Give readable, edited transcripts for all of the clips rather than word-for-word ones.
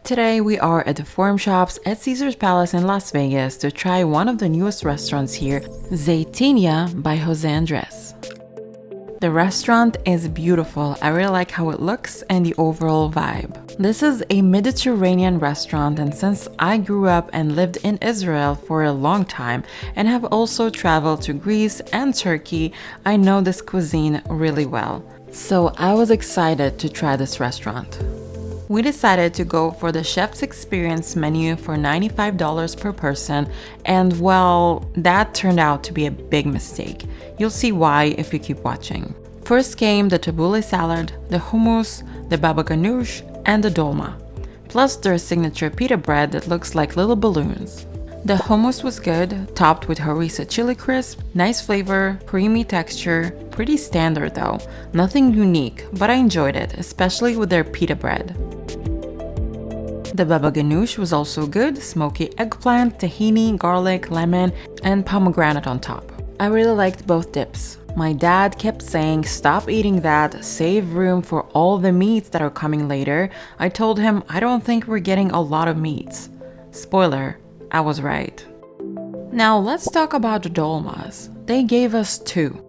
Today we are at the Forum Shops at Caesar's Palace in Las Vegas to try one of the newest restaurants here, Zaytinya by José Andrés. The restaurant is beautiful. I really like how it looks and the overall vibe. This is a Mediterranean restaurant, and since I grew up and lived in Israel for a long time and have also traveled to Greece and Turkey, I know this cuisine really well. So I was excited to try this restaurant. We decided to go for the Chef's Experience menu for $95 per person, and well, that turned out to be a big mistake. You'll see why if you keep watching. First came the tabbouleh salad, the hummus, the baba ganoush, and the dolma, plus their signature pita bread that looks like little balloons. The hummus was good, topped with harissa chili crisp, nice flavor, creamy texture, pretty standard though, nothing unique, but I enjoyed it, especially with their pita bread. The baba ganoush was also good, smoky eggplant, tahini, garlic, lemon, and pomegranate on top. I really liked both dips. My dad kept saying, stop eating that, save room for all the meats that are coming later. I told him I don't think we're getting a lot of meats. Spoiler, I was right. Now let's talk about the dolmas. They gave us two.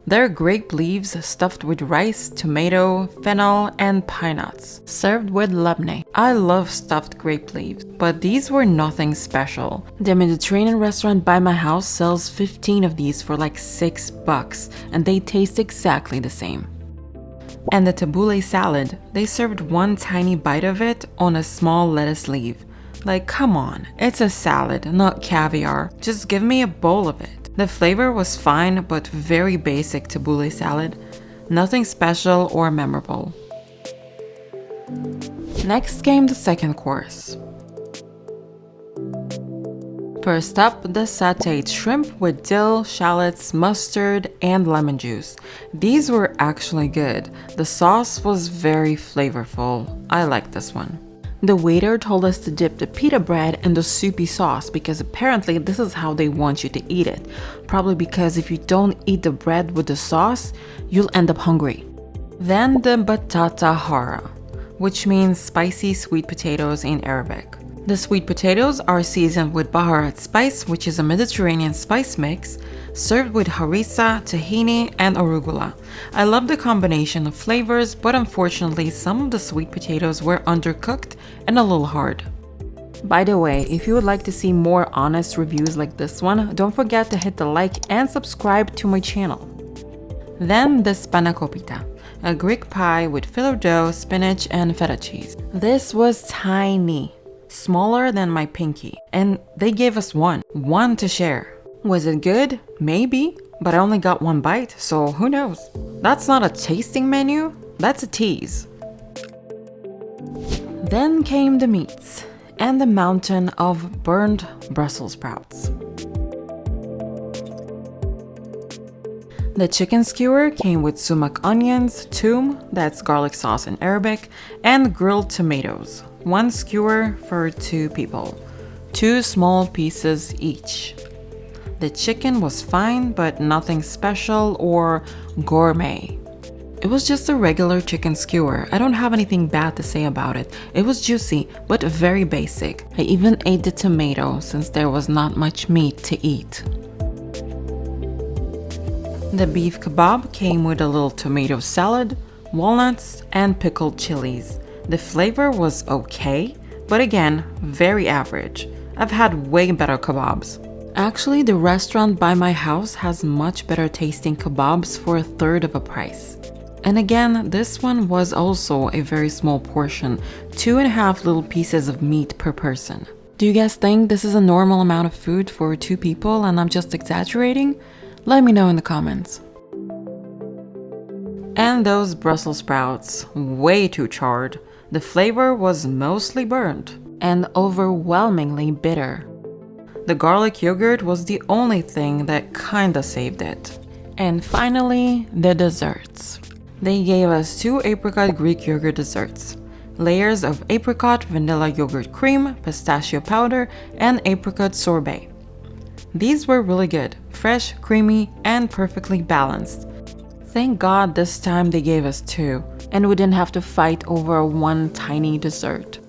They're grape leaves stuffed with rice, tomato, fennel, and pine nuts, served with labneh. I love stuffed grape leaves, but these were nothing special. The Mediterranean restaurant by my house sells 15 of these for like $6, and they taste exactly the same. And the tabbouleh salad, they served one tiny bite of it on a small lettuce leaf. Like, come on, it's a salad, not caviar. Just give me a bowl of it. The flavor was fine, but very basic tabbouleh salad. Nothing special or memorable. Next came the second course. First up, the sautéed shrimp with dill, shallots, mustard, and lemon juice. These were actually good. The sauce was very flavorful. I liked this one. The waiter told us to dip the pita bread in the soupy sauce because apparently this is how they want you to eat it. Probably because if you don't eat the bread with the sauce, you'll end up hungry. Then the batata hara, which means spicy sweet potatoes in Arabic. The sweet potatoes are seasoned with baharat spice, which is a Mediterranean spice mix, served with harissa, tahini, and arugula. I love the combination of flavors, but unfortunately some of the sweet potatoes were undercooked and a little hard. By the way, if you would like to see more honest reviews like this one, don't forget to hit the like and subscribe to my channel. Then the spanakopita, a Greek pie with filo dough, spinach, and feta cheese. This was tiny, smaller than my pinky, and they gave us one to share. Was it good? Maybe, but I only got one bite, so who knows? That's not a tasting menu, that's a tease. Then came the meats and the mountain of burned Brussels sprouts. The chicken skewer came with sumac onions, toum, that's garlic sauce in Arabic, and grilled tomatoes. One skewer for 2 people, 2 small pieces each. The chicken was fine, but nothing special or gourmet. It was just a regular chicken skewer. I don't have anything bad to say about it. It was juicy, but very basic. I even ate the tomato since there was not much meat to eat. The beef kebab came with a little tomato salad, walnuts, and pickled chilies. The flavor was okay, but again, very average. I've had way better kebabs. Actually, the restaurant by my house has much better tasting kebabs for a third of a price. And again, this one was also a very small portion, 2.5 little pieces of meat per person. Do you guys think this is a normal amount of food for 2 people and I'm just exaggerating? Let me know in the comments. And those Brussels sprouts, way too charred. The flavor was mostly burnt and overwhelmingly bitter. The garlic yogurt was the only thing that kinda saved it. And finally, the desserts. They gave us 2 apricot Greek yogurt desserts. Layers of apricot vanilla yogurt cream, pistachio powder, and apricot sorbet. These were really good, fresh, creamy, and perfectly balanced. Thank God this time they gave us 2, and we didn't have to fight over one tiny dessert.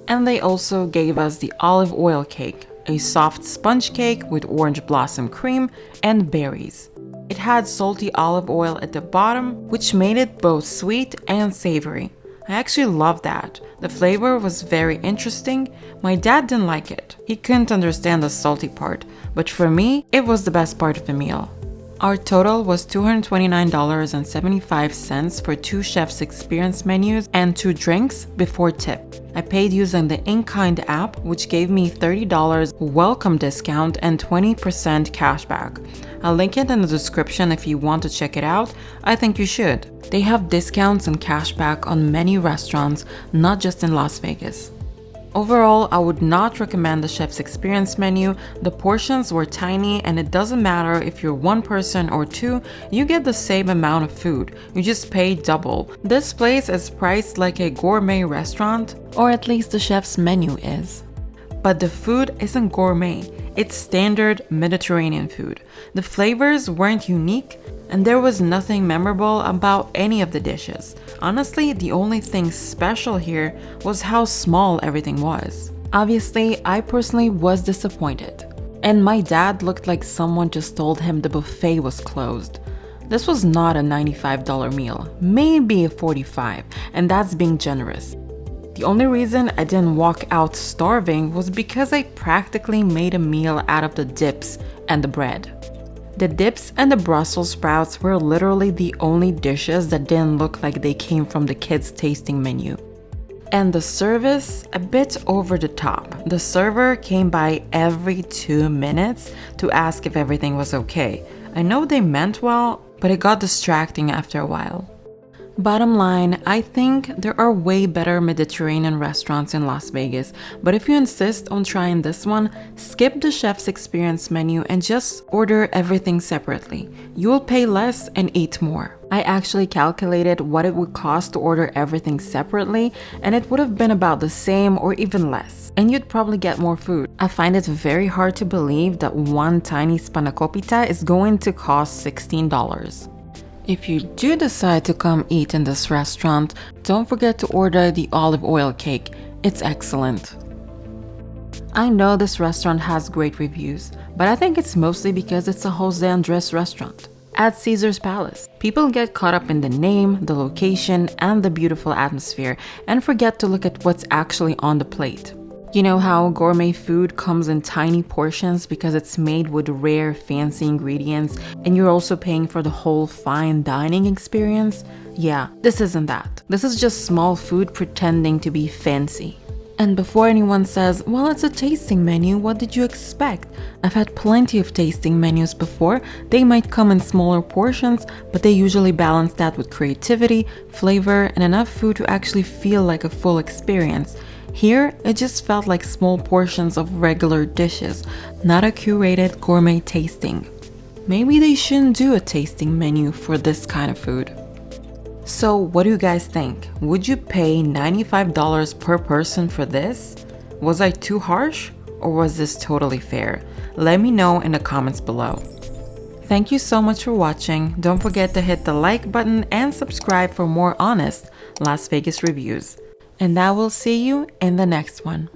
And they also gave us the olive oil cake, a soft sponge cake with orange blossom cream and berries. It had salty olive oil at the bottom, which made it both sweet and savory. I actually loved that. The flavor was very interesting. My dad didn't like it. He couldn't understand the salty part, but for me, it was the best part of the meal. Our total was $229.75 for 2 chef's experience menus and 2 drinks before tip. I paid using the InKind app, which gave me $30 welcome discount and 20% cashback. I'll link it in the description if you want to check it out. I think you should. They have discounts and cashback on many restaurants, not just in Las Vegas. Overall, I would not recommend the chef's experience menu. The portions were tiny, and it doesn't matter if you're 1 person or 2, you get the same amount of food. You just pay double. This place is priced like a gourmet restaurant, or at least the chef's menu is. But the food isn't gourmet, it's standard Mediterranean food. The flavors weren't unique, and there was nothing memorable about any of the dishes. Honestly, the only thing special here was how small everything was. Obviously, I personally was disappointed. And my dad looked like someone just told him the buffet was closed. This was not a $95 meal, maybe a $45, and that's being generous. The only reason I didn't walk out starving was because I practically made a meal out of the dips and the bread. The dips and the Brussels sprouts were literally the only dishes that didn't look like they came from the kids' tasting menu. And the service, a bit over the top. The server came by every 2 minutes to ask if everything was okay. I know they meant well, but it got distracting after a while. Bottom line, I think there are way better Mediterranean restaurants in Las Vegas, but if you insist on trying this one, skip the chef's experience menu and just order everything separately. You'll pay less and eat more. I actually calculated what it would cost to order everything separately, and it would have been about the same or even less, and you'd probably get more food. I find it very hard to believe that one tiny spanakopita is going to cost $16. If you do decide to come eat in this restaurant, don't forget to order the olive oil cake. It's excellent. I know this restaurant has great reviews, but I think it's mostly because it's a José Andrés restaurant at Caesar's Palace. People get caught up in the name, the location, and the beautiful atmosphere, and forget to look at what's actually on the plate. You know how gourmet food comes in tiny portions because it's made with rare, fancy ingredients, and you're also paying for the whole fine dining experience? Yeah, this isn't that. This is just small food pretending to be fancy. And before anyone says, well, it's a tasting menu, what did you expect? I've had plenty of tasting menus before. They might come in smaller portions, but they usually balance that with creativity, flavor, and enough food to actually feel like a full experience. Here, it just felt like small portions of regular dishes, not a curated gourmet tasting. Maybe they shouldn't do a tasting menu for this kind of food. So what do you guys think? Would you pay $95 per person for this? Was I too harsh, or was this totally fair? Let me know in the comments below. Thank you so much for watching. Don't forget to hit the like button and subscribe for more honest Las Vegas reviews. And I will see you in the next one.